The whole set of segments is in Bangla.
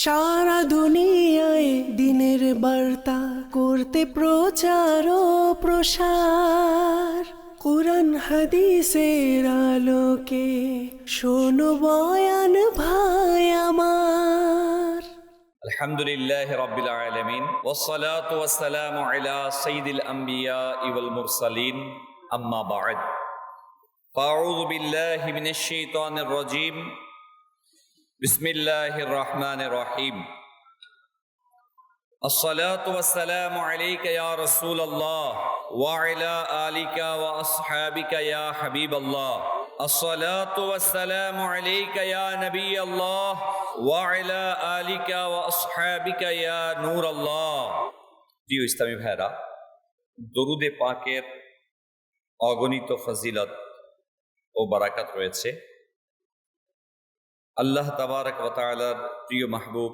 সারা দুনিয়ায় দিনের বার্তা করতে প্রচার ও প্রসার, কুরআন হাদিসের আলোকে শোনো বয়ান ভাই আমার। আলহামদুলিল্লাহি রাব্বিল আলামিন ওয়াসসালাতু ওয়াসসালামু আলা সাইয়্যিদিল আমবিয়া ওয়াল মুরসালিন, আম্মা বা'দ। আউযু বিল্লাহি মিনাশ শাইতানির রাজীম। বিসমিল্লাহির রহমানির রহিম। আসসালাতু ওয়াসসালামু আলাইকা ইয়া রাসূলুল্লাহ ওয়া আলা আলিকা ওয়া আসহাবিকা ইয়া হাবিবাল্লাহ। আসসালাতু ওয়াসসালামু আলাইকা ইয়া নবিয়াল্লাহ ওয়া আলা আলিকা ওয়া আসহাবিকা ইয়া নূরাল্লাহ। প্রিয় ইসলামী ভাইরা, দরুদে পাকের অগণিত ফজিলত ও বারাকাত রয়েছে। আল্লাহ তাবারক ওয়া তাআলার প্রিয় মাহবুব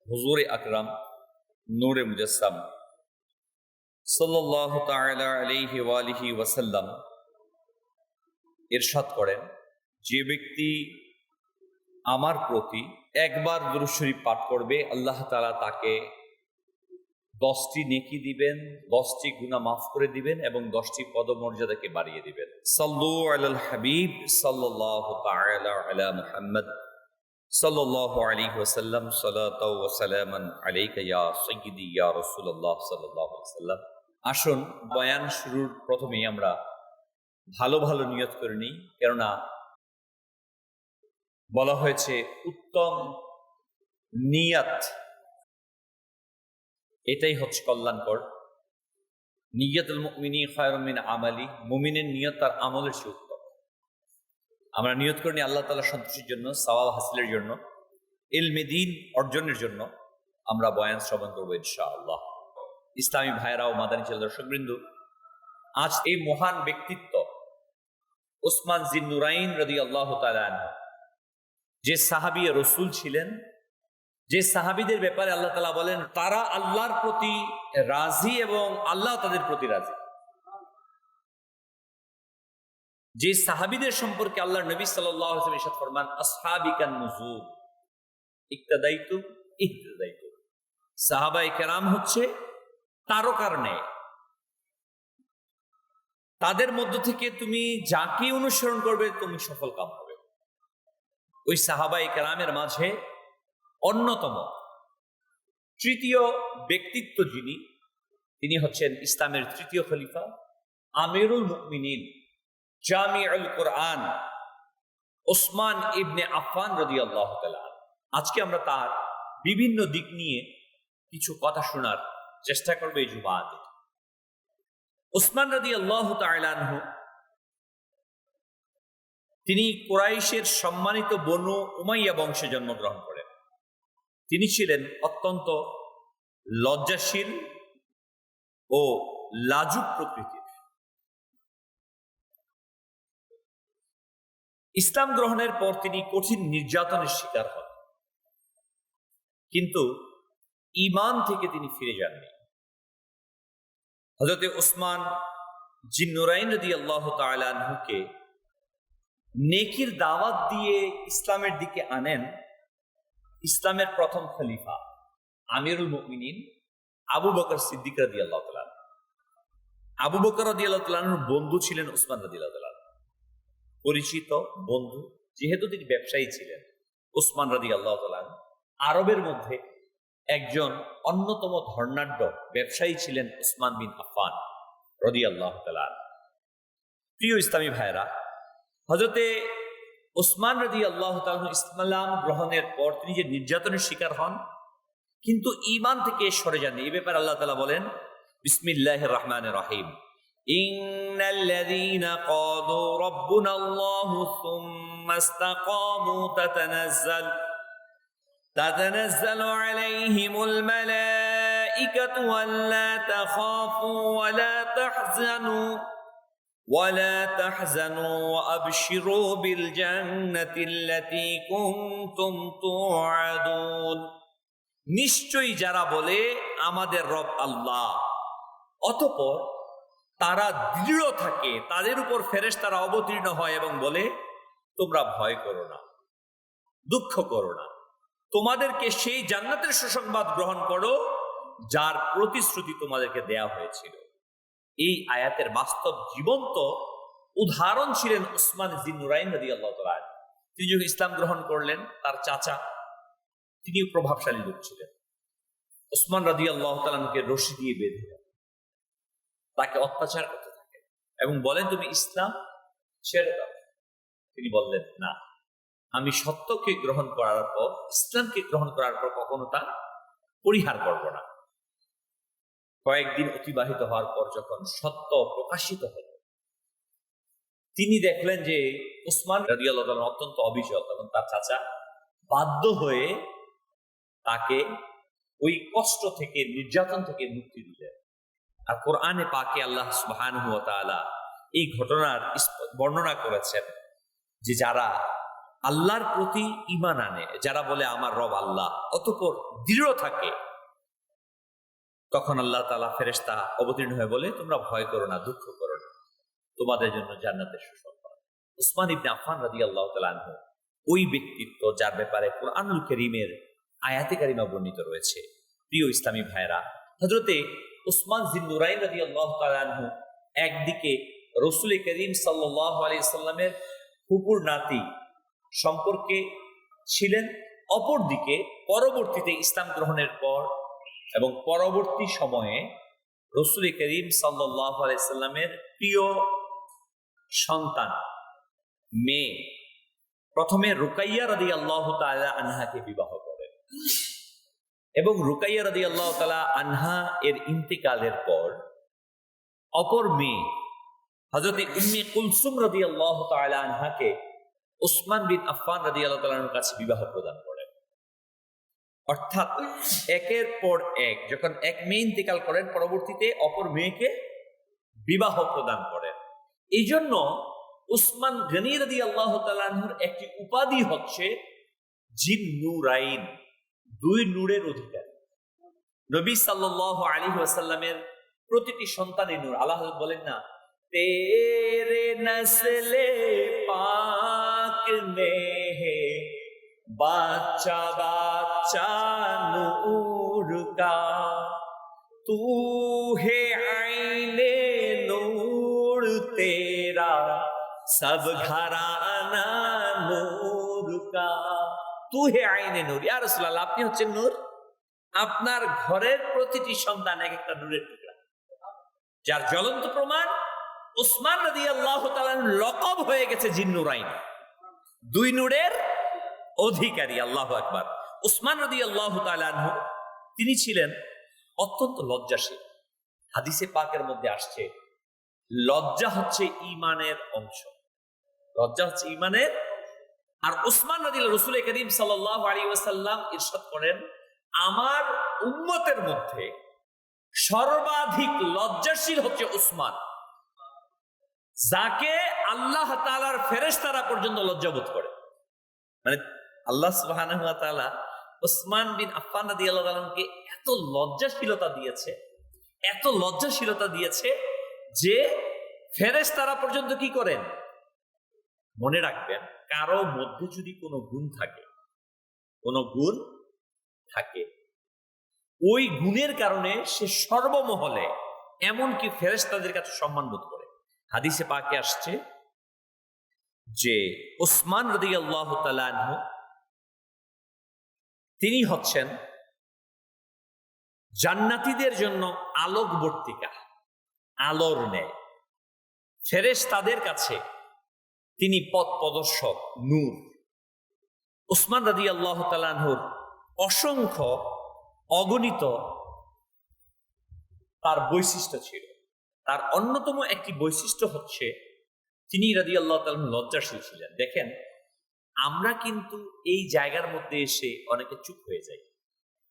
হুজুরে আকরাম নূরে মুজাসসাম সাল্লাল্লাহু তাআলা আলাইহি ওয়া আলিহি ওয়াসাল্লাম ইরশাদ করেন, যে ব্যক্তি আমার প্রতি একবার দুরূদ শরীফ পাঠ করবে, আল্লাহ তাআলা তাকে 10টি নেকি দিবেন, 10টি গুনাহ মাফ করে দিবেন এবং 10টি পদমর্যাদাকে বাড়িয়ে দিবেন। সাল্লু আলাল হাবিব সাল্লাল্লাহু তাআলা আলা মুহাম্মদ সাল্লাল্লাহু আলাইহি ওয়াসাল্লাম, সালাতাও ওয়া সালামান আলাইকা ইয়া সাইয়্যিদি ইয়া রাসূলুল্লাহ সাল্লাল্লাহু আলাইহি ওয়াসাল্লাম। আসুন, বয়ান শুরুর প্রথমেই আমরা ভালো ভালো নিয়ত করে নিই, কেননা বলা হয়েছে উত্তম নিয়ত এটাই হচ্ছে কল্যাণকর। নিয়তুল মুমিনি খায়রুম মিন আমালি, মুমিনের নিয়ত তার আমলের চেয়ে উত্তম। আমরা নিয়ত করি আল্লাহ তাআলার সন্তুষ্টির জন্য, সওয়াব হাসিলের জন্য, ইলমে দ্বীন অর্জনের জন্য আমরা বয়ান শ্রবণ করবো ইনশাআল্লাহ। ইসলামী ভাইরা ও মাদানী ছেলে দর্শকবৃন্দ, আজ এই মহান ব্যক্তিত্ব উসমান জিন্নুরাইন রাদিয়াল্লাহু তাআলা আনহু, যে সাহাবী রাসূল ছিলেন, যে সাহাবীদের ব্যাপারে আল্লাহ তাআলা বলেন তারা আল্লাহর প্রতি রাজি এবং আল্লাহ তাদের প্রতি রাজি। যে সাহাবীদের সম্পর্কে আল্লাহর নবী সাল্লাল্লাহু আলাইহি ওয়াসাল্লাম ইরশাদ ফরমান, আসহাবিকান নুজুম ইক্তাদাইতু ইহতাদাইতু। সাহাবায়ে কেরাম হচ্ছে তারকার ন্যায়, তাদের মধ্য থেকে তুমি যাকে অনুসরণ করবে তুমি সফল কাম হবে। ওই সাহাবায়ে কেরামের মাঝে অন্যতম তৃতীয় ব্যক্তিত্ব যিনি, তিনি হচ্ছেন ইসলামের তৃতীয় খলিফা, আমিরুল মুমিনিন, জামিউল কুরআন, ওসমান ইবনে আফফান রাদিয়াল্লাহু তাআলা। আজকে আমরা তার বিভিন্ন দিক নিয়ে কিছু কথা শোনার চেষ্টা করব এই জুমাতে। ওসমান রাদিয়াল্লাহু তাআলা আনহু, তিনি কুরাইশের সম্মানিত বনু উমাইয়া বংশে জন্মগ্রহণ করেন। তিনি ছিলেন অত্যন্ত লজ্জাশীল ও লাজুক প্রকৃতির। ইসলাম গ্রহণের পর তিনি কঠিন নির্যাতনের শিকার হন, কিন্তু ঈমান থেকে তিনি ফিরে যাননি। হযরতে ওসমান জিন্নুরাইন রাদিয়াল্লাহু তাআলা আনহুকে নেকির দাওয়াত দিয়ে ইসলামের দিকে আনেন ইসলামের প্রথম খলিফা আমিরুল মুমিনিন আবু বকর সিদ্দিক রাদিয়াল্লাহু তাআলা। আবু বকর রাদিয়াল্লাহু তাআলার বন্ধু ছিলেন ওসমান রাদিয়াল্লাহু তাআলা, পরিচিত বন্ধু, যেহেতু তিনি ব্যবসায়ী ছিলেন। ওসমান রাদিয়াল্লাহু তাআলা আরবের মধ্যে একজন অন্যতম ধর্নাঢ্য ব্যবসায়ী ছিলেন ওসমান বিন আফফান রাদিয়াল্লাহু তাআলা। প্রিয় ইসলামী ভাইরা, হযরতে ওসমান রাদিয়াল্লাহু তাআলা ইসলাম গ্রহণের পর তিনি যে নির্যাতনের শিকার হন, কিন্তু ঈমান থেকে সরে যাননি। এই ব্যাপারে আল্লাহ তাআলা বলেন, বিসমিল্লাহির রহমানির রহিম, ইন্নাল্লাযীনা ক্বালু রাব্বুনাল্লাহু সুম্মা ইসতাকামু তাতানাজ্জালু আলাইহিমুল মালাঈকাতু আল্লা তাখাফু ওয়ালা তাহজানু ওয়া আবশিরু বিল জান্নাতি আল্লাতী কুনতুম তুআদুন। নিশ্চয়ই যারা বলে আমাদের রব আল্লাহ, অতঃপর তারা দৃঢ় থাকে, তাদের উপর ফেরেশতারা অবতীর্ণ হয় এবং বলে তোমরা ভয় করো না, দুঃখ করো না, তোমাদেরকে সেই জান্নাতের সুসংবাদ গ্রহণ করো যার প্রতিশ্রুতি তোমাদেরকে দেয়া হয়েছিল। এই আয়াতের বাস্তব জীবন্ত উদাহরণ ছিলেন উসমান জিন্নুরাইন রাদিয়াল্লাহু তাআলা। তিনি যখন ইসলাম গ্রহণ করলেন, তার চাচা তিনিও প্রভাবশালী লোক ছিলেন। উসমান রাদিয়াল্লাহু তাআলাকে রশি দিয়ে বেঁধে তাকে অত্যাচার করতে থাকে এবং বলেন, তুমি ইসলাম ছেড়ে দাও। তিনি বললেন, না, আমি সত্যকে গ্রহণ করার পর, ইসলামকে গ্রহণ করার পর কখনো তা পরিহার করব না। কয়েকদিন অতিবাহিত হওয়ার পর যখন সত্য প্রকাশিত হল, তিনি দেখলেন যে উসমান রাদিয়াল্লাহু তাআলা অত্যন্ত অবিচল। তখন তার চাচা বাধ্য হয়ে তাকে ওই কষ্ট থেকে, নির্যাতন থেকে মুক্তি দিলেন। আর কোরআনে পাকে আল্লাহ সুবহানাহু ওয়া তাআলা এই ঘটনার বর্ণনা করেছেন যে যারা আল্লাহর প্রতি ঈমান আনে, যারা বলে আমার রব আল্লাহ, অতঃপর দৃঢ় থাকে, তখন আল্লাহ তাআলা ফেরেশতা অবতীর্ণ হয়ে বলে, তোমরা ভয় করো না, দুঃখ করো না, তোমাদের জন্য জান্নাতের সুসংবাদ। উসমান ইবনে আফফান রাদিয়াল্লাহু তাআলা আনহু ওই ব্যক্তিত্ব যার ব্যাপারে কুরআনুল কারীমের আয়াতে কারিমা বর্ণিত রয়েছে। প্রিয় ইসলামী ভাইরা, হযরতে উসমান জিন্নুরাইন রাদিয়াল্লাহু তাআলা আনহু একদিকে রাসূল করিম সাল্লাল্লাহু আলাইহি সাল্লামের ফুপুর নাতি সম্পর্কে ছিলেন, অপরদিকে পরবর্তীতে ইসলাম গ্রহণের পর এবং পরবর্তী সময়ে রাসূল করিম সাল্লাল্লাহু আলাইহি সাল্লামের প্রিয় সন্তান মেয়ে প্রথমে রুকাইয়া রাদিয়াল্লাহু তাআলা আনহাকে বিবাহ করেন এবং রুকাইয়া রাদিয়াল্লাহু তাআলা আনহা এর ইন্তেকালের পর অপর মেয়ে হযরত উম্মে কুলসুম রাদিয়াল্লাহু তাআলা আনহাকে উসমান বিন আফফান রাদিয়াল্লাহু তাআলার কাছে বিবাহ প্রদান করেন। অর্থাৎ একের পর এক, যখন এক মেয়ে ইন্তেকাল করেন, পরবর্তীতে অপর মেয়েকে বিবাহ প্রদান করেন। এই জন্য উসমান গনি রাদিয়াল্লাহু তাআলা আনহুর একটি উপাধি হচ্ছে জিন্নুরাইন, দুই নূরের অধিকারী। নবী সাল্লাল্লাহু আলাইহি ওয়াসাল্লামের প্রতিটি সন্তানই নূর। আল্লাহ বলেন না, তেরে নসলে পাক মে হে বাচ্চা বাচ্চা নূর কা, তু হে আইনে নূর তেরা সব ঘরানা নূর কা, তু হে আইনে নূর। ইয়া রাসূলুল্লাহ, আপনি হচ্ছেন নূর, আপনার ঘরের প্রতিটি সন্তান এক একটা নূরের টুকরা। যার জ্বলন্ত প্রমাণ উসমান রাদিয়াল্লাহু তাআলার লকব হয়ে গেছে জিন্নুরাইন, দুই নূরের অধিকারী। আল্লাহু আকবার। উসমান রাদিয়াল্লাহু তাআলা আনহু তিনি ছিলেন অত্যন্ত লজ্জাশীল। হাদিসে পাকের মধ্যে আসছে, লজ্জা হচ্ছে ঈমানের অংশ, লজ্জা হচ্ছে ঈমানের। আর উসমান রাদিয়াল্লাহু, রাসূল করিম সাল্লাল্লাহু আলাইহি ওয়াসাল্লাম ইরশাদ করেন, আমার উম্মতের মধ্যে সর্বাধিক লজ্জাশীল হচ্ছে উসমান, যাকে আল্লাহ তাআলার ফেরেশতারা পর্যন্ত লজ্জাবোধ করে। মানে আল্লাহ সুবহানাহু ওয়া তাআলা উসমান বিন আফফান রাদিয়াল্লাহু তাআলাকে এত লজ্জাশীলতা দিয়েছে, এত লজ্জাশীলতা দিয়েছে যে ফেরেশতারা পর্যন্ত কি করেন? মনে রাখবেন, কারো মধ্যে যদি কোনো গুণ থাকে, কোনো গুণ থাকে, ওই গুণের কারণে সে সর্বমহলে এমনকি ফেরেশতাদের কাছে সম্মান বোধ করে। হাদিসে পাকে আসছে যে উসমান রাদিয়াল্লাহু তাআলা আনহু তিনি হচ্ছেন জান্নাতীদের জন্য আলোকবর্তিকা, আলোর ন্যায়। ফেরেশতাদের কাছে তিনি পথ প্রদর্শক, নূর। উসমান রাদিয়াল্লাহু তাআলা আনহুর অসংখ্য অগণিত তার বৈশিষ্ট্য ছিল। তার অন্যতম একটি বৈশিষ্ট্য হচ্ছে তিনি রাদিয়াল্লাহু তাআলা লজ্জাশীল ছিলেন। দেখেন, আমরা কিন্তু এই জায়গার মধ্যে এসে অনেকে চুপ হয়ে যাই।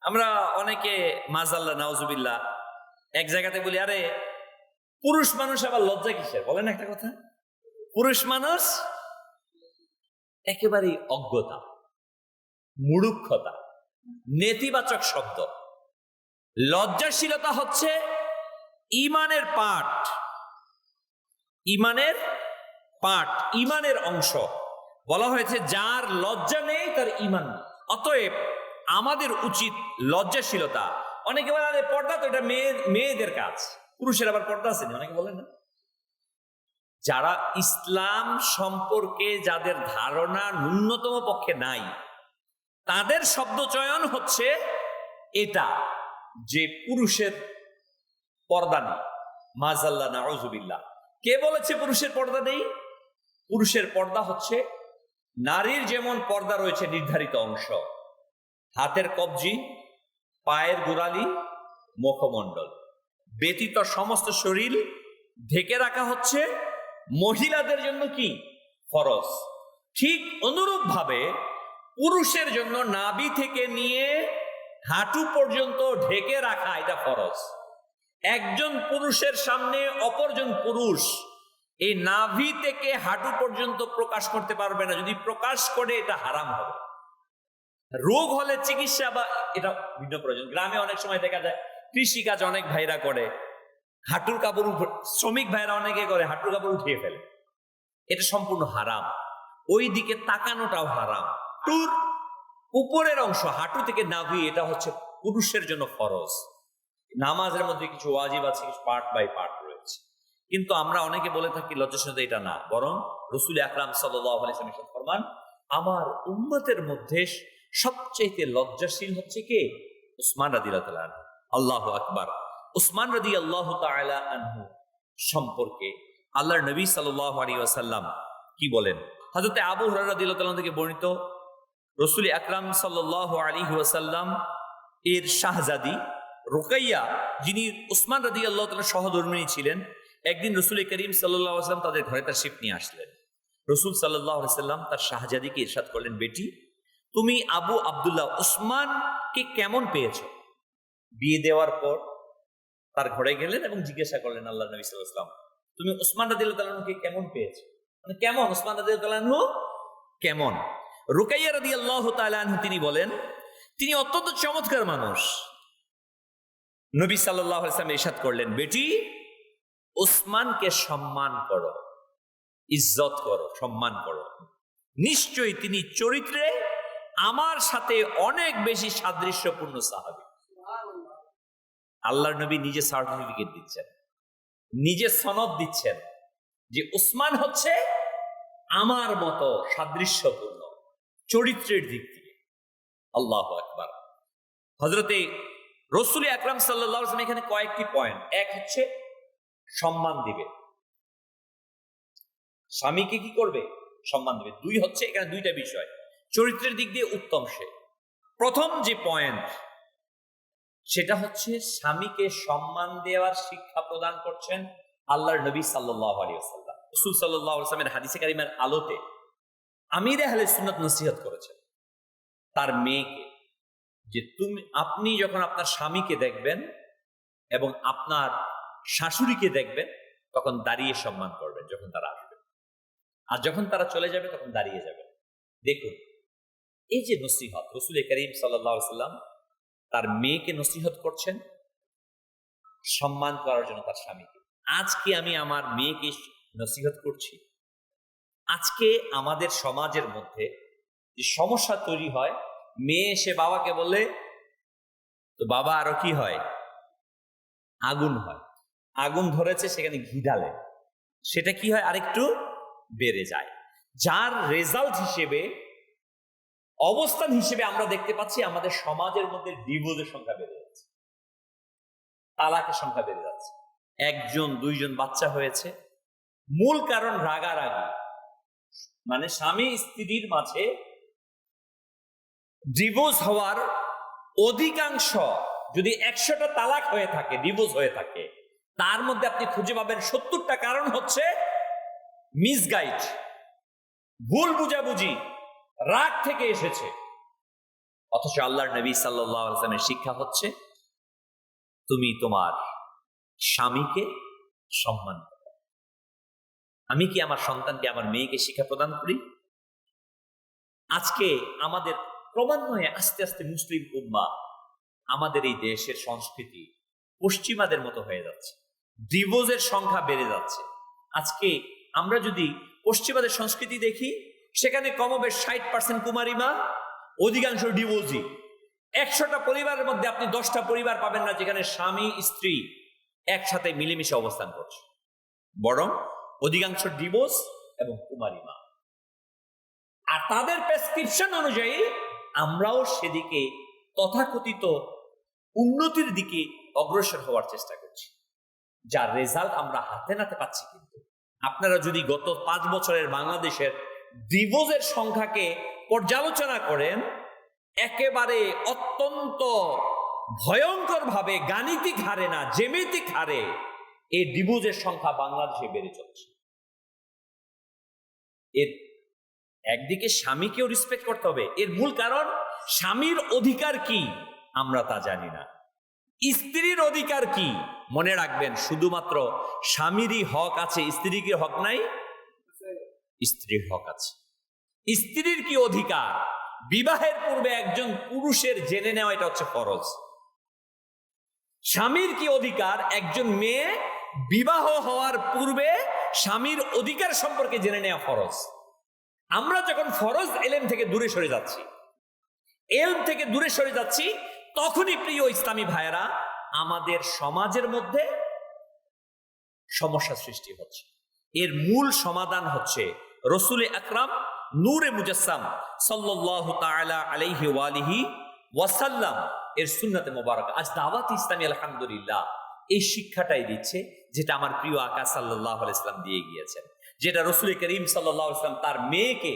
আমরা অনেকে মাজাল্লাহ নাউজুবিল্লাহ এক জায়গাতে বলি, আরে পুরুষ মানুষ আবার লজ্জা কিসের? বলেন একটা কথা, পুরুষ মানুষ একেবারেই অজ্ঞতা, মূঢ়তা, নেতিবাচক শব্দ। লজ্জাশীলতা হচ্ছে ঈমানের পাঠ, ঈমানের পাঠ, ঈমানের অংশ। বলা হয়েছে যার লজ্জা নেই তার ঈমান নেই। অতএব আমাদের উচিত লজ্জাশীলতা। অনেকে বলে আরে পর্দা তো এটা মেয়েদের কাজ, পুরুষের আবার পর্দা আছে না, অনেকে বলেন না। যারা ইসলাম সম্পর্কে যাদের ধারণা ন্যূনতম পক্ষে নাই, তাদের শব্দ চয়ন হচ্ছে এটা যে পুরুষের পর্দা নেই। মাজাল্লাহ নাউযুবিল্লাহ। কে বলেছে পুরুষের পর্দা নেই? পুরুষের পর্দা হচ্ছে নারীর যেমন পর্দা রয়েছে নির্ধারিত অংশ, হাতের কবজি, পায়ের গোড়ালি, মুখমণ্ডল ব্যতীত সমস্ত শরীর ঢেকে রাখা হচ্ছে মহিলাদের জন্য কি ফরজ। ঠিক অনুরূপ ভাবে পুরুষের জন্য নাভি থেকে নিয়ে হাঁটু পর্যন্ত ঢেকে রাখা এটা ফরজ। একজন পুরুষের সামনে অপরজন পুরুষ এই নাভি থেকে হাঁটু পর্যন্ত প্রকাশ করতে পারবে না। যদি প্রকাশ করে এটা হারাম হবে। রোগ হলে চিকিৎসা বা এটা ভিন্ন প্রয়োজন। গ্রামে অনেক সময় দেখা যায় কৃষি কাজ অনেক ভাইরা করে, হাঁটুর কাপড়, শ্রমিক ভাইরা অনেকে করে হাঁটুর কাপড় উঠিয়ে ফেলে। এটা সম্পূর্ণ হারাম। ওই দিকে তাকানোটাও হারাম। হাঁটুর উপরের অংশ, হাঁটু থেকে নাভি, এটা হচ্ছে পুরুষের জন্য ফরজ। নামাজের মধ্যে কিছু ওয়াজিব আছে, কিছু পার্ট বাই পার্ট রয়েছে। কিন্তু আমরা অনেকে বলে থাকি লজ্জাশীলতা এটা না, বরং রাসূল আকরাম সাল্লাল্লাহু আলাইহি ওয়াসাল্লাম ফরমান, আমার উম্মতের মধ্যে সবচেয়ে লজ্জাশীল হচ্ছে কে? উসমান রাদিয়াল্লাহু তাআলা আনহু। আল্লাহু আকবার। উসমান রাদিয়াল্লাহু তাআলা আনহু সম্পর্কে আল্লাহর নবী সাল্লাল্লাহু আলাইহি ওয়াসাল্লাম কি বলেন? হযরত আবু হুরায়রা রাদিয়াল্লাহু তাআলা থেকে বর্ণিত, রাসূল আকরাম সাল্লাল্লাহু আলাইহি ওয়াসাল্লাম এর শাহজাদি রুকাইয়া, যিনি উসমান রাদিয়াল্লাহু তাআলা সহধর্মিণী ছিলেন, একদিন রাসূল করিম সাল্লাল্লাহু আলাইহি ওয়াসাল্লাম তাদের ঘরে তাশরীফ নিয়ে আসলেন। রাসূল সাল্লাল্লাহু আলাইহি ওয়াসাল্লাম তার শাহজাদিকে ইরশাদ করলেন, বেটি তুমি আবু আব্দুল্লাহ উসমানকে কেমন পেয়েছো? বিয়ে দেওয়ার পর তার ঘরে গেলেন এবং জিজ্ঞাসা করলেন আল্লাহর নবী সাল্লাল্লাহু আলাইহি ওয়াসাল্লাম, তুমি উসমান রাদিয়াল্লাহু তাআলা আনহুকে কেমন পেয়েছো? মানে কেমন উসমান রাদিয়াল্লাহু তাআলা আনহু কেমন? রুকাইয়া রাদিয়াল্লাহু তাআলা আনহু তিনি বলেন, তিনি অত্যন্ত চমৎকার মানুষ। নবী সাল্লাল্লাহু আলাইহি ওয়াসাল্লাম ইরশাদ করলেন, বেটি উসমানকে সম্মান করো, ইজ্জত করো, সম্মান করো। নিশ্চয়ই তিনি চরিত্রে আমার সাথে অনেক বেশি সাদৃশ্যপূর্ণ সাহাবী। আল্লাহর নবী নিজে সার্টিফিকেট দিচ্ছেন, নিজে সনদ দিচ্ছেন যে উসমান হচ্ছে আমার মতো সাদৃশ্যপূর্ণ চরিত্রের দিক থেকে। আল্লাহু আকবার। হযরতে রাসূল আকরাম সাল্লাল্লাহু আলাইহি ওয়াসাল্লাম এখানে কয়েকটি পয়েন্ট। এক হচ্ছে সম্মান দিবে, স্বামীকে কি করবে? সম্মান দিবে। দুই হচ্ছে এখানে দুইটা বিষয়, চরিত্রের দিক দিয়ে উত্তম সে। প্রথম যে পয়েন্ট সেটা হচ্ছে স্বামীকে সম্মান দেওয়ার শিক্ষা প্রদান করছেন আল্লাহর নবী সাল্লাল্লাহু আলাইহি ওয়াসাল্লাম। রাসূল সাল্লাল্লাহু আলাইহি ওয়াসাল্লামের হাদিসে কারিমার আলোতে আমির আহলে সুন্নাত নসিহত করেছেন তার মেয়েকে যে আপনি যখন আপনার স্বামীকে দেখবেন এবং আপনার শাশুড়িকে দেখবেন তখন দাঁড়িয়ে সম্মান করবেন যখন তারা আসবে, আর যখন তারা চলে যাবে তখন দাঁড়িয়ে যাবেন। দেখুন এই যে নসিহত, রাসূল করিম সাল্লাল্লাহু আলাইহি ওয়াসাল্লাম তার মেয়েকে নসিহত করছেন সম্মান করার জন্য তার স্বামীকে। আজকে আমি আমার মেয়েকে নসিহত করছি। আজকে আমাদের সমাজের মধ্যে যে সমস্যা তৈরি হয়, মেয়ে এসে বাবাকে বলে তো বাবা আরো কি হয়, আগুন হয়, আগুন ধরেছে সেখানে ঘি ঢালে, সেটা কি হয় আরেকটু বেড়ে যায়। যার রেজাল্ট হিসেবে, অবস্থান হিসেবে আমরা দেখতে পাচ্ছি আমাদের সমাজের মধ্যে ডিভোর্সের সংখ্যা বেড়ে যাচ্ছে, তালাকের সংখ্যা বেড়ে যাচ্ছে। একজন দুইজন বাচ্চা হয়েছে, মূল কারণ রাগারাগি। মানে স্বামী স্ত্রীর মাঝে ডিভোর্স হওয়ার অধিকাংশ, যদি 100টা তালাক হয়ে থাকে, ডিভোর্স হয়ে থাকে, তার মধ্যে আপনি খুঁজে পাবেন 70টা কারণ হচ্ছে মিসগাইড, ভুল বুঝাবুঝি, রাগ থেকে এসেছে। অথচ আল্লাহর নবী সাল্লাল্লাহু আলাইহি ওয়াসাল্লামের শিক্ষা হচ্ছে তুমি তোমার স্বামীকে সম্মান করো। আমি কি আমার সন্তানকে, আমার মেয়েকে শিক্ষা প্রদান করি? আজকে আমাদের ক্রমান্বয়ে আস্তে আস্তে মুসলিম উম্মাহ, আমাদের এই দেশের সংস্কৃতি পশ্চিমাদের মতো হয়ে যাচ্ছে, ডিভোর্সের সংখ্যা বেড়ে যাচ্ছে। আজকে আমরা যদি পশ্চিমাদের সংস্কৃতি দেখি, সেখানে কমবেশ 60% কুমারী মা, অধিকাংশ ডিভোর্সই। 100টা পরিবারের মধ্যে আপনি 10টা পরিবার পাবেন না যেখানে স্বামী স্ত্রী একসাথে মিলেমিশে অবস্থান করছে, বরং অধিকাংশ ডিভোর্স এবং কুমারী মা। আর তাদের প্রেসক্রিপশন অনুযায়ী আমরাও সেদিকে তথাকথিত উন্নতির দিকে অগ্রসর হওয়ার চেষ্টা করছি, যার রেজাল্ট আমরা হাতে নাতে পাচ্ছি। কিন্তু আপনারা যদি গত 5 বছরের বাংলাদেশের ডিভোর্সের সংখ্যাকে পর্যালোচনা করেন, একেবারে অত্যন্ত ভয়ঙ্কর ভাবে গাণিতিক হারে না, জ্যামিতিক হারে এই ডিভোর্সের সংখ্যা বাংলাদেশে বেড়ে চলছে। এর একদিকে স্বামীকেও রেসপেক্ট করতে হবে, এর মূল কারণ স্বামীর অধিকার কি আমরা তা জানি না, স্ত্রীর অধিকার কি মনে রাখবেন, শুধুমাত্র স্বামীরই হক আছে, স্ত্রীর কি হক নাই? স্ত্রীর হক আছে। স্ত্রীর কি অধিকার? বিবাহের পূর্বে একজন পুরুষের জেনে নেওয়া, এটা হচ্ছে ফরজ। স্বামীর কি অধিকার? একজন মেয়ে বিবাহ হওয়ার পূর্বে স্বামীর অধিকার সম্পর্কে জেনে নেওয়া ফরজ। আমরা যখন ফরজ এলেম থেকে দূরে সরে যাচ্ছি, এলম থেকে দূরে সরে যাচ্ছি, তখনই প্রিয় ইসলামী ভাইয়েরা আমাদের সমাজের মধ্যে সমস্যা সৃষ্টি হচ্ছে। এর মূল সমাধান হচ্ছে রসুল আকরাম নূরে মুজাসসাম সাল্লাল্লাহু তাআলা আলাইহি ওয়া আলিহি ওয়াসাল্লাম এর সুন্নাতে মোবারক। আজ দাওয়াত ইসলামী আলহামদুলিল্লাহ এই শিক্ষাটাই দিচ্ছে, যেটা আমার প্রিয় আকা সাল্লাল্লাহু আলাইহি ওয়াসাল্লাম দিয়ে গিয়েছেন, যেটা রসুল করিম সাল্লাল্লাহু আলাইহি ওয়াসাল্লাম তার মেয়েকে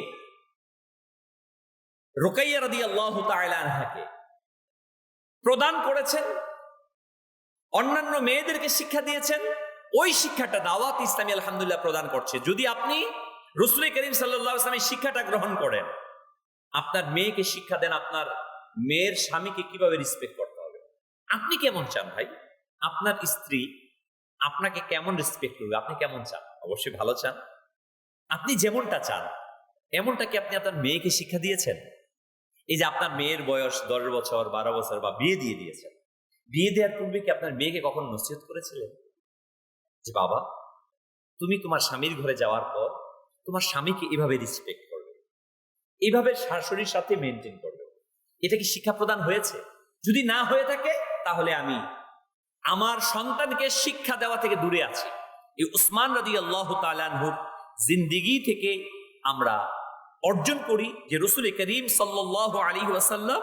রুকাইয়া রাদিয়াল্লাহু তাআলা আনহাকে প্রদান করেছেন, অন্যান্য মেয়েদেরকে শিক্ষা দিয়েছেন। ওই শিক্ষাটা দাওয়াত ইসলামী আলহামদুলিল্লাহ প্রদান করছে। যদি আপনি রসুল করিম সাল্লাল্লাহু আলাইহি ওয়াসাল্লামের শিক্ষাটা গ্রহণ করেন, আপনার মেয়েকে শিক্ষা দেন আপনার মেয়ের স্বামীকে কিভাবে রেসপেক্ট করতে হবে। আপনি কেমন চান ভাই? আপনার স্ত্রী আপনাকে কেমন রেসপেক্ট করবে? আপনি কেমন চান? অবশ্যই ভালো চান। আপনি যেমনটা চান এমনটা কি আপনি আপনার মেয়েকে শিক্ষা দিয়েছেন? এই যে আপনার মেয়ের বয়স 10 বছর 12 বছর বা বিয়ে দিয়ে দিয়েছেন, বিয়ে দেওয়ার পূর্বে কি আপনার মেয়েকে কখন নসিহত করেছিলেন যে বাবা তুমি তোমার স্বামীর ঘরে যাওয়ার পর তোমার স্বামীকে এভাবে রেসপেক্ট করবে, এইভাবে শাশুড়ির সাথে মেনটেন করবে? এটা কি শিক্ষা প্রদান হয়েছে? যদি না হয়ে থাকে তাহলে আমি আমার সন্তানকে শিক্ষা দেওয়া থেকে দূরে আছি। এই উসমান রাদিয়াল্লাহু তাআলা আনহুর জিন্দেগি থেকে আমরা অর্জন করি যে রসুল করিম সাল্লাল্লাহু আলাইহি ওয়াসাল্লাম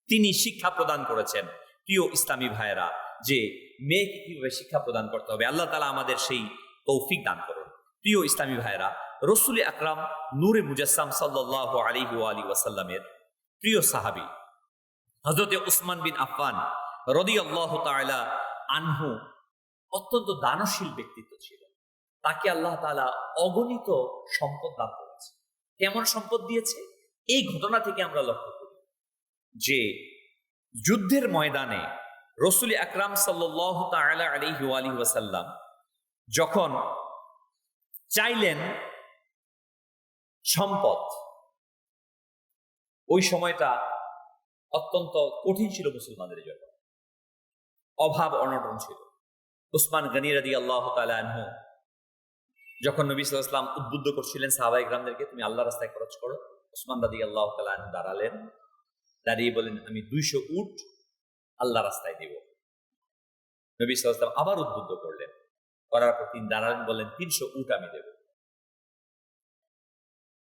তিনি শিক্ষা প্রদান করেছেন। প্রিয় ইসলামী ভাইয়েরা, যে মেয়েকে কিভাবে শিক্ষা প্রদান করতে হবে, আল্লাহ তাআলা আমাদের সেই তৌফিক দান করুন। প্রিয় ইসলামী ভাইয়েরা, রসুল আকরাম নূরে মুজাসসাম সাল্লাল্লাহু আলাইহি ওয়াসাল্লামের প্রিয় সাহাবী হযরতে উসমান বিন আফফান রাদিয়াল্লাহু তাআলা আনহু অত্যন্ত দানশীল ব্যক্তিত্ব ছিল। তাকে আল্লাহ তাআলা অগণিত সম্পদ দান করেছে। কেমন সম্পদ দিয়েছে? এই ঘটনা থেকে আমরা লক্ষ্য করি যে যুদ্ধের ময়দানে রসুল আকরাম সাল্লাল্লাহু তাআলা আলাইহি ওয়াসাল্লাম যখন চাইলেন সম্পদ, ওই সময়টা অত্যন্ত কঠিন ছিল মুসলমানদের জন্য, অভাব অনটন ছিল। উসমান গনি রাদিয়াল্লাহু তাআলা আনহু যখন নবী সাল্লাল্লাহু আলাইহি ওয়াসাল্লাম উদ্বুদ্ধ করছিলেন সাহাবায়ে কেরামদেরকে তুমি আল্লাহর রাস্তায় খরচ করো, উসমান রাদিয়াল্লাহু তাআলা আনহু দাঁড়ালেন, দাঁড়িয়ে বলেন আমি 200 উট আল্লাহ রাস্তায় দিব। নবী সাল্লাল্লাহু আলাইহি ওয়াসাল্লাম আবার উদ্বুদ্ধ করলেন, করার পর তিনি দাঁড়ালেন, বললেন 300 উট আমি দেব।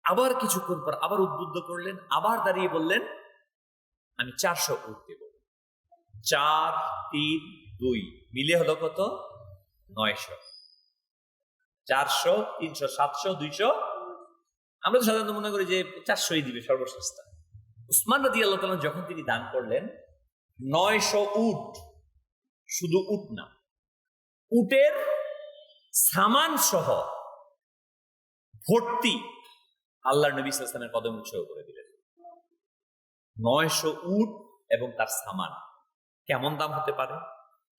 আবার কিছুক্ষণ পর আবার উদ্বুদ্ধ করলেন, আবার দাঁড়িয়ে বললেন আমি 400 উট দেব। 4, 3, 2 মিলে হলো কত? 900। 400, 300, 700, 200। আমরা তো সাধারণত মনে করি যে 400ই দিবে সর্বসস্তা। উসমান রাদিয়াল্লাহু তাআলা যখন তিনি দান করলেন 900 উট, শুধু উট না, উটের সামান সহ ভর্তি আল্লাহর নবী সাল্লাল্লাহু আলাইহি ওয়াসাল্লামের কদম উৎসর্গ করে দিলেন। 900 উট এবং তার সামান, কেমন দাম হতে পারে?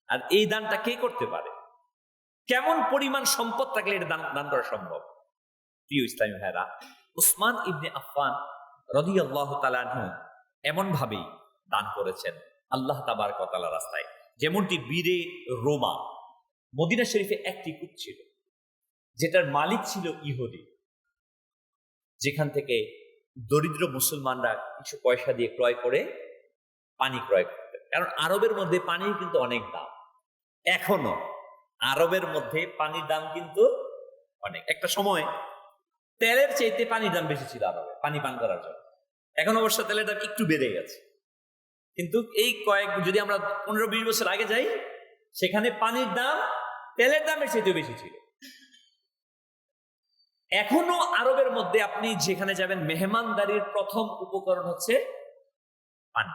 আর এই দানটা কে করতে পারে? কেমন পরিমাণ সম্পদ থাকলে এটা দান করা সম্ভব? প্রিয় ইসলামী ভাইরা, উসমান ইবনে আফফান রাদিয়াল্লাহু তাআলা আনহু এমন ভাবেই দান করেছেন আল্লাহ তাবারক ওয়া তাআলার রাস্তায়। যেমনটি বীরে রোমা, মদিনা শরীফে একটি কূপ ছিল যেটার মালিক ছিল ইহুদি, যেখান থেকে দরিদ্র মুসলমানরা কিছু পয়সা দিয়ে ক্রয় করে পানি ক্রয় করতেন, কারণ আরবের মধ্যে পানির কিন্তু অনেক দাম। এখনো আরবের মধ্যে পানির দাম কিন্তু অনেক। একটা সময় তেলের চাইতে পানির দাম বেশি ছিল আরবে পানি পান করার জন্য। এখন অবশ্য তেলের দাম একটু বেড়ে গেছে, কিন্তু এই যদি আমরা 15-20 বছর আগে যাই, সেখানে পানির দাম তেলের দামের চাইতেও বেশি ছিল। এখনো আরবের মধ্যে আপনি যেখানে যাবেন, মেহমানদারির প্রথম উপকরণ হচ্ছে পানি।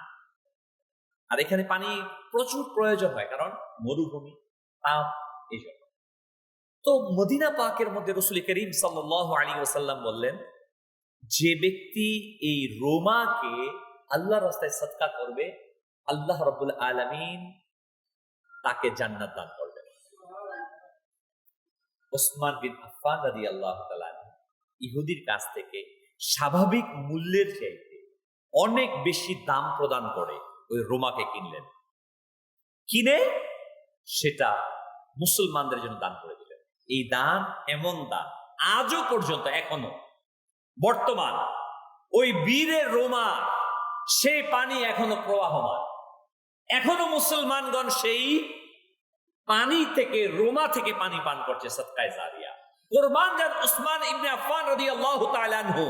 আর এখানে পানি প্রচুর প্রয়োজন হয়, কারণ মরুভূমি, তাপ, এই জন্য। তো মদিনা পাকের মধ্যে রাসূল করিম সাল্লাল্লাহু আলাইহি ওয়াসাল্লাম বললেন, যে ব্যক্তি এই রোমাকে আল্লাহর রাস্তায় সদকা করবে, আল্লাহ রাব্বুল আলামিন তাকে জান্নাত দান করবেন। ওসমান বিন আফফান রাদিয়াল্লাহু তাআলা ইহুদির কাছ থেকে স্বাভাবিক মূল্যের চাইতে অনেক বেশি দাম প্রদান করে ওই রোমাকে কিনলেন। কিনে সেটা মুসলমানদের জন্য দান করে দিলেন। এই দান এমন দান আজও পর্যন্ত এখনো বর্তমান ওই বীরের রোমা, সেই পানি এখনো প্রবাহমান। এখনো মুসলমানগণ সেই পানি থেকে, রোমা থেকে পানি পান করছে সদকায়ে জারিয়া। কুরবান যান উসমান ইবনে আফফান রাদিয়াল্লাহু তাআলা আনহু,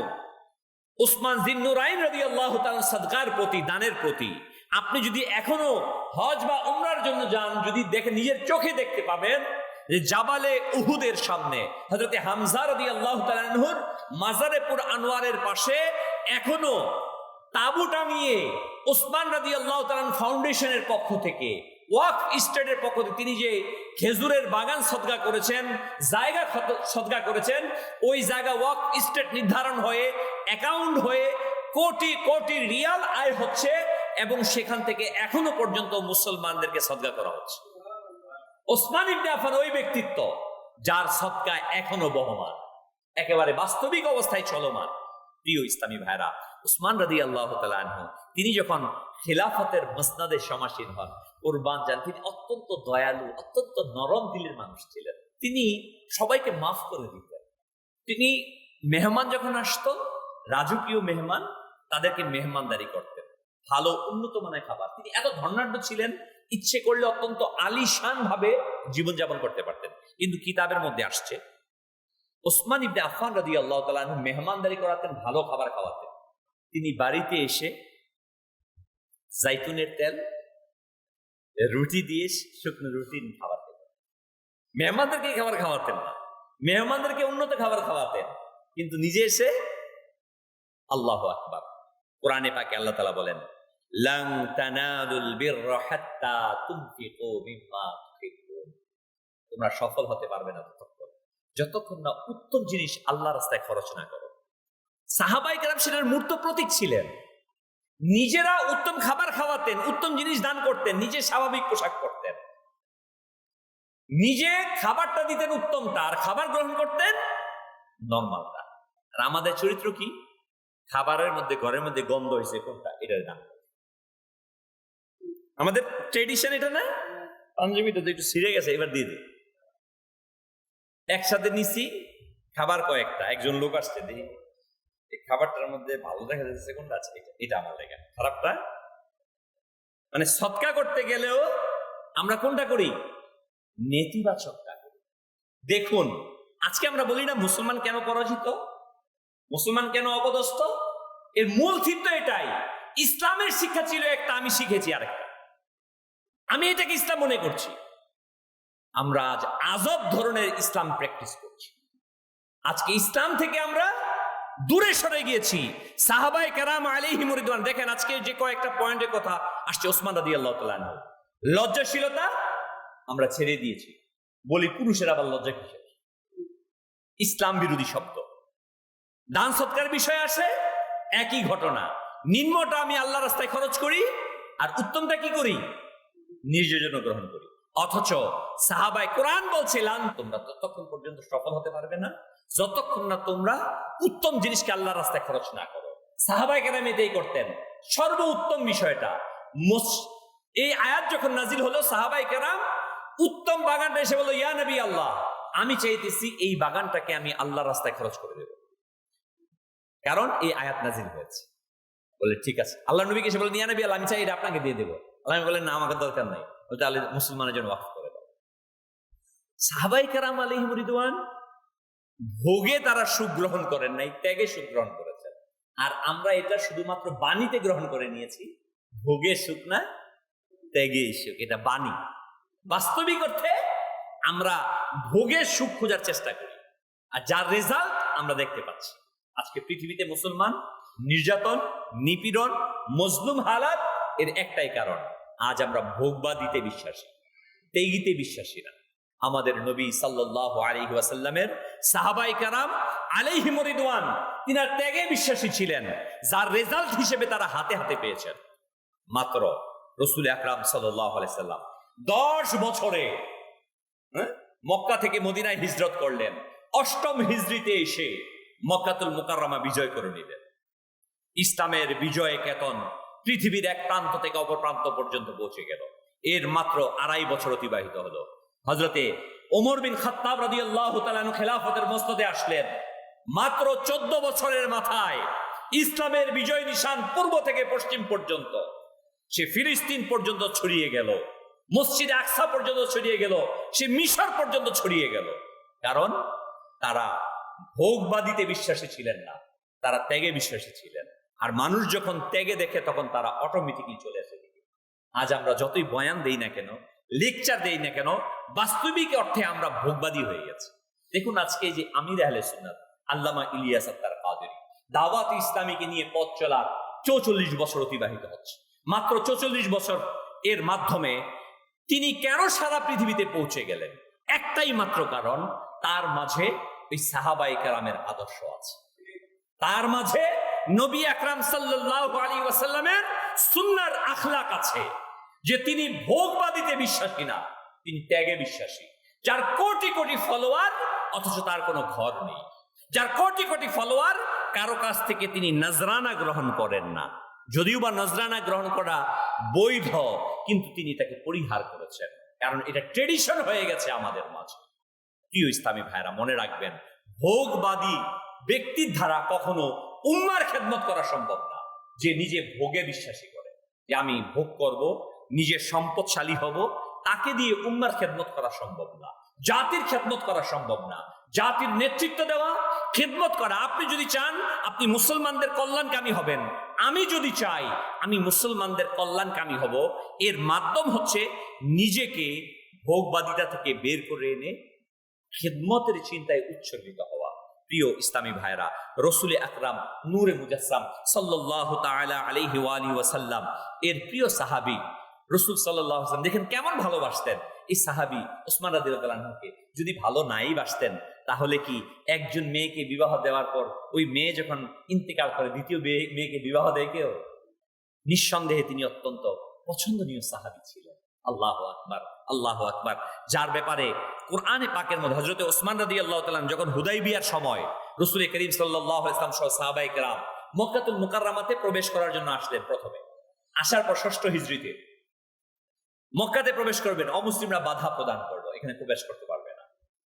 উসমান যিন্নুরাইন রাদিয়াল্লাহু তাআলা সদকার প্রতি, দানের প্রতি। আপনি যদি এখনো হজ বা উমরার জন্য যান, যদি দেখেন, নিজের চোখে দেখতে পাবেন যে জাবালে উহুদের সামনে হযরত হামজা রাদিয়াল্লাহু তাআলা আনহুর মাজারে পুর আনোয়ারের পাশে এখনো তাঁবু টাঙিয়ে উসমান রাদিয়াল্লাহু তাআলা ফাউন্ডেশনের পক্ষ থেকে, ওয়াকফ স্টেটের পক্ষ থেকে তিনি যে খেজুরের বাগান সদকা করেছেন, জায়গা সদকা করেছেন, ওই জায়গা ওয়াকফ স্টেট নির্ধারণ হয়ে, অ্যাকাউন্ট হয়ে কোটি কোটি রিয়াল আয় হচ্ছে, এবং সেখান থেকে এখনো পর্যন্ত মুসলমানদেরকে সদকা করা হচ্ছে। ওসমান ইবনে আফফান ওই ব্যক্তিত্ব যার সদকা এখনো বহমান, একেবারে বাস্তবিক অবস্থায় চলমান। প্রিয় ইসলামী ভাইরা, উসমান রাদিয়াল্লাহু তাআলা আনহু তিনি যখন খিলাফতের মসনদে সমাসীন হন, কুরবান যান, তিনি অত্যন্ত দয়ালু, অত্যন্ত নরম দিলের মানুষ ছিলেন। তিনি সবাইকে মাফ করে দিতেন। তিনি মেহমান যখন আসতো, রাজকীয় মেহমান, তাদেরকে মেহমানদারি করতেন, ভালো উন্নত মানের খাবার। তিনি এত ধনাঢ্য ছিলেন, ইচ্ছে করলে অত্যন্ত আলিশান ভাবে জীবনযাপন করতে পারতেন। কিন্তু কিতাবের মধ্যে আসছে ওসমান ইবনে আফফান রাদিয়াল্লাহু তাআলা আনহু মেহমানদারি করাতেন, ভালো খাবার খাওয়াতেন। তিনি বাড়িতে এসে জাইতুনের তেল, রুটি দিয়ে, শুকনো রুটি খাবার খেতেন। মেহমানদেরকে খাবার খাওয়াতেন না, মেহমানদেরকে উন্নত খাবার খাওয়াতেন, কিন্তু নিজে এসে, আল্লাহু আকবার, কোরআনে পাকে আল্লাহ তাআলা বলেন, লান তানালুল বিররা হাত্তা তুনফিকু মিম্মা তুহিব্বুন। তোমরা সফল হতে পারবে না যতক্ষণ না উত্তম জিনিস আল্লাহর রাস্তায় খরচ না করো। সাহাবায়ে কেরাম সেটার মূর্ত প্রতীক ছিলেন। নিজেরা উত্তম খাবার খাওয়াতেন, উত্তম জিনিস দান করতেন, নিজে স্বাভাবিক পোশাক পরতেন, নিজে খাবারটা দিতেন উত্তমটা, আর খাবার গ্রহণ করতেন নরমালটা। আর আমাদের চরিত্র কি? খাবারের মধ্যে, ঘরের মধ্যে গন্ধ হয়েছে কোনটা, এটার দাম। আমাদের ট্রেডিশন এটা না, পাঞ্জাবিটা তো একটু ছিঁড়ে গেছে, এবার দিয়ে দিই। একসাথে নিছি খাবার কয়েকটা, একজন লোক আসছে, দেখি খাবারটার মধ্যে ভালো দেখা যাচ্ছে কোনটা আছে, এটা আমার লেগে, খারাপটা। মানে সৎকা করতে গেলেও আমরা কোনটা করি? নেতিবাচকটা করি। দেখুন, আজকে আমরা বলি না মুসলমান কেন পরাজিত, মুসলমান কেন অপদস্থ? এর মূল থিম তো এটাই। ইসলামের শিক্ষা ছিল একটা, আমি শিখেছি আরেকটা, আমি এটাকে ইসলাম মনে করছি। আমরা আজ আজব ধরনের ইসলাম প্র্যাকটিস করছি। আজকে ইসলাম থেকে আমরা দূরে সরে গিয়েছি। সাহাবায়ে কেরাম আলাইহিমুর রিদওয়ান, দেখেন আজকে যে কয়েকটা পয়েন্টের কথা আসছে, ওসমান রাদিয়াল্লাহু তাআলা আনহু, লজ্জাশীলতা আমরা ছেড়ে দিয়েছি, বলি পুরুষের আবার লজ্জা কিসের? ইসলাম বিরোধী শব্দ। দান সৎকার বিষয় আসে, একই ঘটনা। নিম্নটা আমি আল্লাহর রাস্তায় খরচ করি, আর উত্তমটা কি করি? নিজের জন্য গ্রহণ করি। অথচ সাহাবায়ে কোরআন বলছিলেন, তোমরা ততক্ষণ পর্যন্ত সফল হতে পারবে না যতক্ষণ না তোমরা উত্তম জিনিসকে আল্লাহর রাস্তায় খরচ না করো। সাহাবায়ে কেরাম এটাই করতেন। সর্বোত্তম বিষয়টা, এই আয়াত যখন নাজিল হলো, সাহাবায়ে কেরাম উত্তম বাগানটা এসে বলল, ইয়া নবী আল্লাহ, আমি চাইতেছি এই বাগানটাকে আমি আল্লাহর রাস্তায় খরচ করে দেব, কারণ এই আয়াত নাজিল হয়েছে। বলে ঠিক আছে। আল্লাহ নবীকে এসে বলে, ইয়া নবী আল্লাহ, আমি চাই এটা আপনাকে দিয়ে দেবো। আল্লাহ নবী বলেন, না, আমাকে দরকার নাই, বলতে আল্লাহ মুসলমানের জন্য ওয়াকফ করে দাও। সাহাবায়ে কেরাম আলাইহিম রিদওয়ান ভোগে তারা সুখ গ্রহণ করেন নাই, ত্যাগে সুখ গ্রহণ করেছেন। আর আমরা এটা শুধুমাত্র বাণীতে গ্রহণ করে নিয়েছি, ভোগে সুখ না, ত্যাগে সুখ। এটা বাণী। বাস্তবিক অর্থে আমরা ভোগের সুখ খোঁজার চেষ্টা করি, আর যার রেজাল্ট আমরা দেখতে পাচ্ছি। আজকে পৃথিবীতে মুসলমান নির্যাতন, নিপীড়ন, মজলুম হালাত, এর একটাই কারণ, আজ আমরা ভোগবাদিতে বিশ্বাসী, ত্যাগীতে বিশ্বাসী না। আমাদের নবী সাল্লাল্লাহু আলাইহি ওয়াসাল্লামের সাহাবায়ে কেরাম আলাইহিম রিদওয়ান তিনার ত্যাগে বিশ্বাসী ছিলেন, যার রেজাল্ট হিসেবে তারা হাতে হাতে পেয়েছেন। মাত্র রাসূল আকরাম সাল্লাল্লাহু আলাইহি সাল্লাম 10 বছরে মক্কা থেকে মদিনায় হিজরত করলেন। 8ম হিজরিতে এসে মক্কাতুল মুকাররমা বিজয় করে নিলেন। ইসলামের বিজয় কেতন পৃথিবীর এক প্রান্ত থেকে অপর প্রান্ত পর্যন্ত পৌঁছে গেল। এর মাত্র 2.5 বছর অতিবাহিত হলো। হযরতে ওমর বিন খাত্তাব রাদিয়াল্লাহু তাআলা আনহু খেলাফতের মসনদে আসলেন। মাত্র 14 বছরের মাথায় ইসলামের বিজয় নিশান পূর্ব থেকে পশ্চিম পর্যন্ত, সে ফিলিস্তিন পর্যন্ত ছড়িয়ে গেল, মসজিদে আকসা পর্যন্ত ছড়িয়ে গেল, সে মিশর পর্যন্ত ছড়িয়ে গেল। কারণ তারা ভোগবাদিতে বিশ্বাসী ছিলেন না, তারা ত্যাগে বিশ্বাসী ছিলেন। আর মানুষ যখন ত্যাগে দেখে তখন তারা অটোমেটিকলি চলে আসে। আজ আমরা যতই বয়ান দেই না কেন, লেকচার দেই না কেন, বাস্তবিক অর্থে আমরা ভোগবাদী হয়ে গেছি। দেখুন আজকে যে আমির আহলে সুন্নাত আল্লামা ইলিয়াস আত্তার কাদেরী দাওয়াত ইসলামীকে নিয়ে পথ চলার 44 বছর অতিবাহিত হচ্ছে। মাত্র 44 বছর এর মাধ্যমে তিনি কেন সারা পৃথিবীতে পৌঁছে গেলেন? একটাই মাত্র কারণ, তার মাঝে ওই সাহাবায়ে কেরামের আদর্শ আছে, তার মাঝে নবী আকরাম সাল্লাল্লাহু আলাইহি ওয়াসাল্লামের সুন্নাহর আখলাক আছে, যে তিনি ভোগবাদিতে বিশ্বাসী না, তিনি ত্যাগে বিশ্বাসী। যার কোটি কোটি ফলোয়ার অথচ তার কোনো ঘর নেই, যার কোটি কোটি ফলোয়ার কারো কাছ থেকে তিনি নজরানা গ্রহণ করেন না, যদিও বা নজরানা গ্রহণ করা বৈধ, কিন্তু তিনি তাকে পরিহার করেছেন, কারণ এটা ট্রেডিশন হয়ে গেছে আমাদের মাঝে। প্রিয় ইসলামী ভাইরা, মনে রাখবেন, ভোগবাদী ব্যক্তির দ্বারা কখনো উম্মার খেদমত করা সম্ভব না। যে নিজে ভোগে বিশ্বাসী করে, যে আমি ভোগ করব, নিজে সম্পদশালী হব, তাকে দিয়ে উম্মার খেদমত করা সম্ভব না, জাতির খেদমত করা সম্ভব না, জাতির নেতৃত্ব দেওয়া, খেদমত করা। আপনি যদি চান আপনি মুসলমানদের কল্যাণকামী হবেন, আমি যদি চাই আমি মুসলমানদের কল্যাণকামী হব, এর মাধ্যম হচ্ছে নিজেকে ভোগবাদিতা থেকে বের করে এনে খেদমতের চিন্তায় উৎসর্গিত হওয়া। প্রিয় ইসলামী ভাইরা, রসুল আকরাম নূরে মুজাসসাম সাল্লাল্লাহু তাআলা আলাইহি ওয়া আলিহি ওয়াসাল্লাম এর প্রিয় সাহাবী রসুল সাল্লাল্লাহু আলাইহি ওয়াসাল্লাম দেখেন কেমন ভালোবাসতেন। এই সাহাবী ওসমান রাদিয়াল্লাহু আনহুকে যদি ভালো নাই বাসতেন, তাহলে কি একজন মেয়েকে বিবাহ দেওয়ার পর ওই মেয়ে যখন ইন্তেকাল করে দ্বিতীয় মেয়েকে বিবাহ দেয় কেউ? নিঃসন্দেহে তিনি অত্যন্ত পছন্দনীয় সাহাবী ছিলেন। আল্লাহু আকবার, আল্লাহু আকবার। যার ব্যাপারে কোরআনে পাকের মধ্যে হযরত ওসমান রাদিয়াল্লাহু তাআলা যখন হুদাইবিয়ার সময় রাসূল করিম সাল্লাল্লাহু আলাইহি ওয়াসাল্লাম সহ সাহাবায়ে কেরাম মক্কাতুল মুকাররমাতে প্রবেশ করার জন্য আসলেন। প্রথমে আসার পর 6ষ্ঠ হিজরিতে মক্কাতে প্রবেশ করবেন, অমুসলিমরা বাধা প্রদান করলো, এখানে প্রবেশ করতে পারবে না।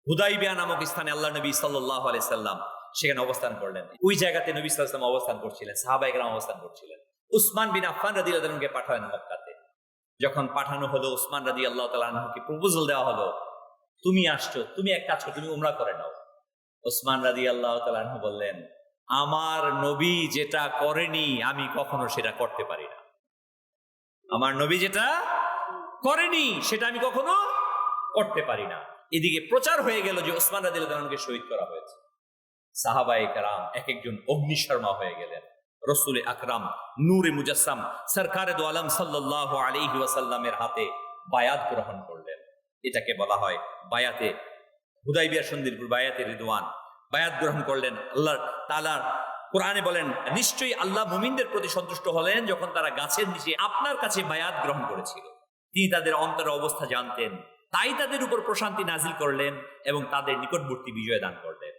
হুদাইবিয়া নামক স্থানে আল্লাহ নবী সাল্লাল্লাহু আলাইহি সাল্লাম সেখানে অবস্থান করলেন। ওই জায়গাতে নবী সাল্লাল্লাহু আলাইহি ওয়াসাল্লাম অবস্থান করছিলেন, সাহাবায়ে কেরাম অবস্থান করছিলেন। উসমান বিন আফফান রাদিয়াল্লাহু তাআলাকে পাঠালেন মক্কাতে। যখন পাঠানো হলো, উসমান রাদিয়াল্লাহু তাআলা আনহুকে প্রপোজাল দেওয়া হলো, তুমি আসছো, তুমি এক কাজ করো, তুমি উমরা করে নাও। উসমান রাদিয়াল্লাহু তাআলা আনহু বললেন, আমার নবী যেটা করেনি আমি কখনো সেটা করতে পারি না। আমার নবী যেটা করেনি সেটা আমি কখনো করতে পারি না। এদিকে প্রচার হয়ে গেল যে উসমান রাদিয়াল্লাহু তাআলা আনহুকে শহীদ করা হয়েছে। সাহাবায়ে কেরাম এক একজন অগ্নিশর্মা হয়ে গেলেন। রসুল আকরাম নূরে মুজাসসাম সরকারে দো আলম সাল্লাল্লাহু আলাইহি ওয়াসাল্লামের হাতে বায়াত গ্রহণ করলেন। এটাকে বলা হয় বায়াতে হুদাইবিয়া সন্ধির বায়াতে রিদওয়ান। বায়াত গ্রহণ করলেন। আল্লাহ তাআলা কোরআনে বলেন, নিশ্চয়ই আল্লাহ মুমিনদের প্রতি সন্তুষ্ট হলেন যখন তারা গাছের নিচে আপনার কাছে বায়াত গ্রহণ করেছিল। তিনি তাদের অন্তরের অবস্থা জানতেন, তাই তাদের উপর প্রশান্তি নাজিল করলেন এবং তাদের নিকটবর্তী বিজয় দান করলেন।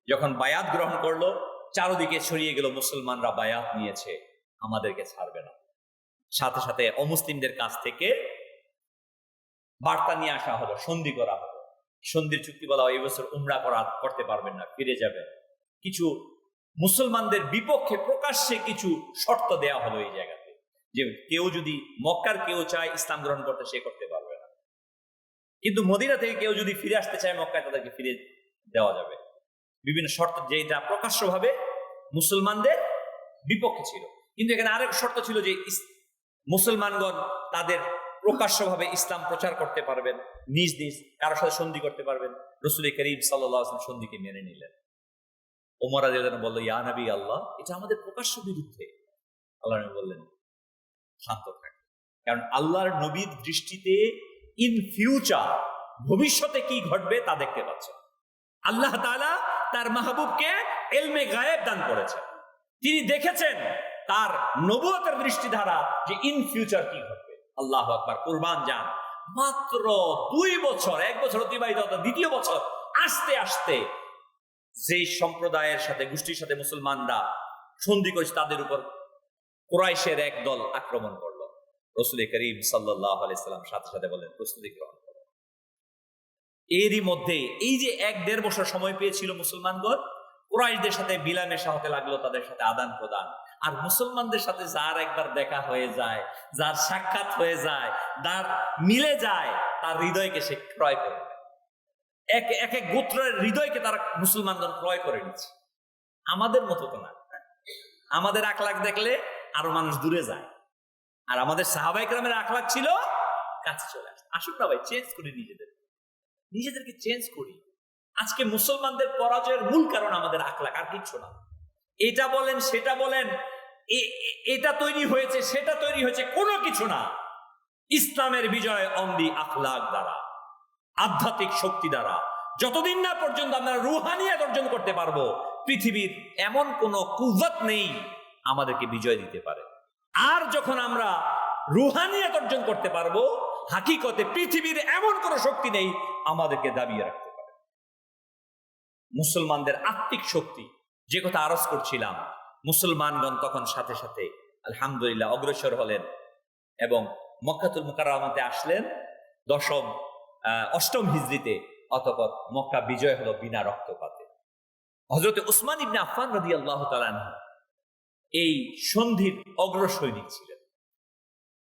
যখন বায়াত গ্রহণ করলো, চারদিকে ছড়িয়ে গেল মুসলমানরা বায়াত নিয়েছে, আমাদেরকে ছাড়বে না। সাথে সাথে অমুসলিমদের কাছ থেকে বার্তা নিয়ে আসা হলো, সন্ধি করা হলো। সন্ধির চুক্তি বলা হয়, এই বছর উমরা করতে পারবেন না, ফিরে যাবেন। কিছু মুসলমানদের বিপক্ষে প্রকাশ্যে কিছু শর্ত দেয়া হলো এই জায়গাতে, যে কেউ যদি মক্কার কেউ চায় ইসলাম গ্রহণ করতে, সে করতে পারবে না, কিন্তু মদিনা থেকে কেউ যদি ফিরে আসতে চায় মক্কায়, তাদেরকে ফিরে দেওয়া যাবে। বিভিন্ন শর্ত যেটা প্রকাশ্যভাবে মুসলমানদের বিপক্ষে ছিল। কিন্তু এখানে আরেক শর্ত ছিল যে মুসলমানগণ তাদের প্রকাশ্যভাবে ইসলাম প্রচার করতে পারবেন, নিজ নিজ কারোর সাথে সন্ধি করতে পারবেন। রাসূল করিম সাল্লাল্লাহু আলাইহি ওয়াসাল্লাম সন্ধিকে মেনে নিলেন। ওমর রাদিয়াল্লাহু আনহু বলল, ইয়া নবী আল্লাহ, এটা আমাদের প্রকাশ্য বিরুদ্ধে। আল্লাহ নবী বললেন, শান্ত থাক, কারণ আল্লাহর নবীর দৃষ্টিতে ইন ফিউচার, ভবিষ্যতে কি ঘটবে তা দেখতে পাচ্ছেন। আল্লাহ তাআলা তার মাহবুবকে ইলমে গায়েব দান করেছেন। তিনি দেখেছেন তার নবুয়তের দৃষ্টিধারা যে ইন ফিউচার কি ঘটবে। আল্লাহু আকবার, কুরবান যান। মাত্র 2 বছর, 1 বছর অতিবাহিত হতো, দ্বিতীয় বছর আস্তে আস্তে যেই সম্প্রদায়ের সাথে, গোষ্ঠীর সাথে মুসলমানরা সন্ধি করেছে, তাদের উপর কুরাইশের এক দল আক্রমণ করলো। রাসূল করিম সাল্লাল্লাহু আলাইহি সাল্লাম সাথে সাথে বলেন, প্রস্তুতি গ্রহণ করো। এরই মধ্যে এই যে 1-1.5 বছর সময় পেয়েছিল মুসলমানগণ, কুরাইশদের সাথে মিলামেশা হতে লাগলো, তাদের সাথে আদান প্রদান। আর মুসলমানদের সাথে যার একবার দেখা হয়ে যায়, যার সাক্ষাৎ হয়ে যায়, যার মিলে যায়, তার হৃদয়কে সে ক্রয় করে নেয়। এক এক গোত্রের হৃদয়কে তারা মুসলমানগণ ক্রয় করে নিচ্ছে। আমাদের মতো তো না। আমাদের আখলাক দেখলে আরো মানুষ দূরে যায়, আর আমাদের সাহাবায়ে কেরামের আখলাক ছিল কাছে চলে আসে। আসুন না ভাই, চেঞ্জ করি নিজেদেরকে চেঞ্জ করি। আজকে মুসলমানদের পরাজয়ের মূল কারণ আমাদের আখলাক, আর কিচ্ছু না। এটা বলেন, সেটা বলেন, এটা তৈরি হয়েছে, সেটা তৈরি হয়েছে, কোনো কিছু না। ইসলামের বিজয় অনলি আখলাক দ্বারা, আধ্যাত্মিক শক্তি দ্বারা। যতদিন না পর্যন্ত আমরা রুহানিয়াত অর্জন করতে পারবো, পৃথিবীর এমন কোনো কুওয়াত নেই আমাদেরকে বিজয় দিতে পারে। আর যখন আমরা রুহানিয়াত অর্জন করতে পারবো, হাকিকতে পৃথিবীর এমন কোনো শক্তি নেই আমাদেরকে দাবিয়ে রাখতে পারে। মুসলমানদের আত্মিক শক্তি, যে কথা আরজ করছিলাম, মুসলমানগণ তখন সাথে সাথে আলহামদুলিল্লাহ অগ্রসর হলেন এবং মক্কাতুল মুকাররমাতে আসলেন 8ম হিজরিতে। অতঃপর মক্কা বিজয় হলো বিনা রক্তপাতে। হযরত উসমান ইবনে আফফান রাদিয়াল্লাহু তাআলা আনহু এই সন্ধির অগ্রসৈনিক ছিলেন,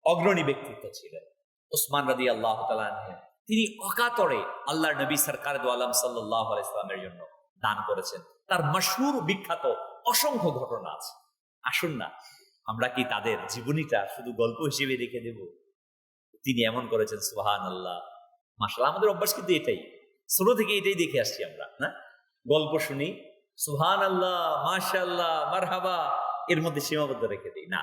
অগ্রণী ব্যক্তিত্ব ছিলেন। উসমান রাদিয়াল্লাহু তাআলা আনহু তিনি অকাতরে আল্লাহর নবী সরকার দু আলম সাল্লাল্লাহু আলাইহি ওয়াসাল্লামের জন্য দান করেছেন। তার মশহুর বিখ্যাত অসংখ্য ঘটনা আছে। আসুন না, আমরা কি তাদের জীবনীটা শুধু গল্প হিসেবে রেখে দেব? তিনি এমন করেছেন, সুবহানাল্লাহ, মাশাআল্লাহ। আমাদের অভ্যাস কিন্তু এটাই, ছোট থেকে এটাই দেখে আসছি আমরা, না? গল্প শুনি, সুবহানাল্লাহ, মাশাআল্লাহ, মারহাবা, এর মধ্যে সীমাবদ্ধ রেখে দিই না।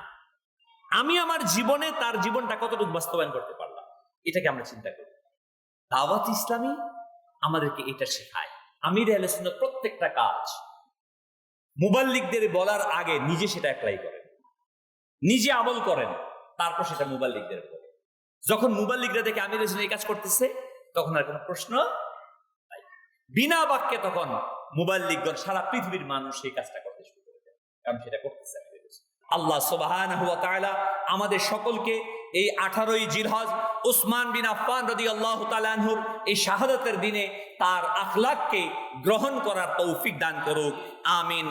আমি আমার জীবনে তার জীবনটা কতটুকু বাস্তবায়ন করতে পারলাম, এটাকে আমরা চিন্তা করি। দাওয়াত ইসলামী আমাদেরকে এটা শেখায়। আমির আহলে সুন্নাত প্রত্যেকটা কাজ মুবাল্লিগদের বলার আগে নিজে সেটা অ্যাপ্লাই করেন, নিজে আমল করেন, তারপর সেটা মুবাল্লিগদের বলেন। যখন মুবাল্লিগরা দেখে আমির আহলে সুন্নাত এই কাজ করতেছে, তখন আর কোনো প্রশ্ন নাই। বিনা বাক্যে তখন মুবাল্লিগগণ, সারা পৃথিবীর মানুষ এই কাজটা করতে শুরু করে দেয়, কারণ সেটা করতেছে আল্লাহ সুবহানাহু ওয়া তাআলা আমাদের সকলকে এই 18ই জিলহজ উসমান বিন আফফান রাদিয়াল্লাহু তাআলা আনহুর এই শাহাদাতের দিনে তার আখলাককে গ্রহণ করার তৌফিক দান করুক। আমিন।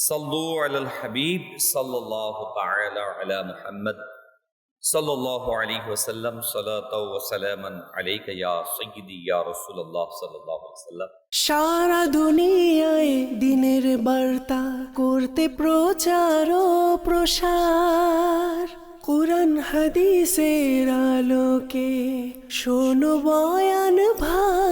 সাল্লু আলাল হাবিব সাল্লাল্লাহু তাআলা আলা মুহাম্মদ সাল্লাল্লাহু আলাইহি ওয়াসাল্লাম। সালাতাও ওয়া সালামান আলাইকা ইয়া সাইয়্যিদি ইয়া রাসূলুল্লাহ সাল্লাল্লাহু আলাইহি ওয়াসাল্লাম। সারা দুনিয়ায় দিনের বার্তা করতে প্রচার ও প্রসার, কুরআন হাদিসের আলোকে শোনো বয়ান ভাই।